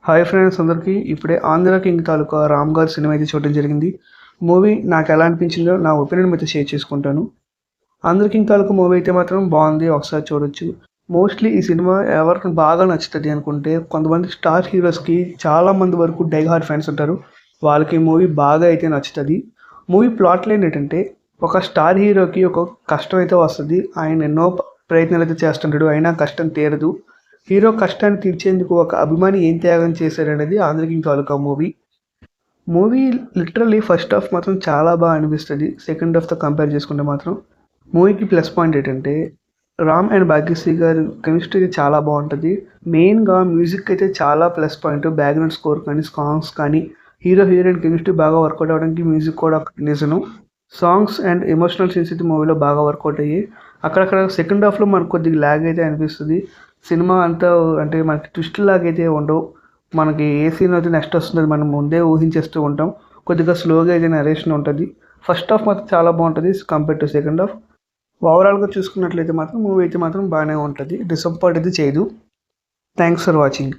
Hi friends అందరికీ ఇప్పుడే Andhra king తాలూకా రామ్ గారి సినిమా అయితే చూడడం జరిగింది. మూవీ నాకు ఎలా అనిపించిందో నా ఒపీనియన్ అయితే షేర్ చేసుకుంటాను. ఆంధ్ర కింగ్ తాలూకా మూవీ అయితే మాత్రం బాగుంది, ఒకసారి చూడొచ్చు. మోస్ట్లీ ఈ సినిమా ఎవరికి బాగా నచ్చుతుంది అనుకుంటే కొంతమంది స్టార్ హీరోస్కి చాలామంది వరకు డై హార్డ్ ఫ్యాన్స్ ఉంటారు. వాళ్ళకి మూవీ బాగా అయితే నచ్చుతుంది. మూవీ ప్లాట్ లైన్ ఏంటంటే ఒక స్టార్ హీరోకి ఒక కష్టం అయితే వస్తుంది. ఆయన ఎన్నో ప్రయత్నాలు అయితే చేస్తుంటాడు, అయినా కష్టం తీరదు. హీరో కష్టాన్ని తీర్చేందుకు ఒక అభిమాని ఏం త్యాగం చేశాడనేది ఆంధ్ర కింగ్ తాలూకా మూవీ లిటరల్లీ ఫస్ట్ హాఫ్ మాత్రం చాలా బాగా అనిపిస్తుంది. సెకండ్ హాఫ్తో కంపేర్ చేసుకుంటే మాత్రం మూవీకి ప్లస్ పాయింట్ ఏంటంటే రామ్ అండ్ భాగ్యశ్రీ గారి కెమిస్ట్రీ చాలా బాగుంటుంది. మెయిన్గా మ్యూజిక్ అయితే చాలా ప్లస్ పాయింట్. బ్యాక్గ్రౌండ్ స్కోర్ కానీ సాంగ్స్ కానీ హీరో హీరోయిన్ కెమిస్ట్రీ బాగా వర్కౌట్ అవ్వడానికి మ్యూజిక్ కూడా నిజను. సాంగ్స్ అండ్ ఎమోషనల్ సీన్స్ అయితే మూవీలో బాగా వర్కౌట్ అయ్యి అక్కడక్కడ సెకండ్ హాఫ్లో మనకు కొద్దిగా ల్యాగ్ అయితే అనిపిస్తుంది. సినిమా అంతా అంటే మనకి ట్విస్ట్ లాగా అయితే ఉండవు. మనకి ఏ సీన్ అయితే నెక్స్ట్ వస్తుంది మనం ముందే ఊహించేస్తూ ఉంటాం. కొద్దిగా స్లోగా అయితే నరేషన్ ఉంటుంది. ఫస్ట్ హాఫ్ మాత్రం చాలా బాగుంటుంది కంపేర్ టు సెకండ్ హాఫ్. ఓవరాల్గా చూసుకున్నట్లయితే మాత్రం మూవీ అయితే మాత్రం బాగానే ఉంటుంది, డిసప్పాయింట్ అయితే చేయదు. Thanks for watching.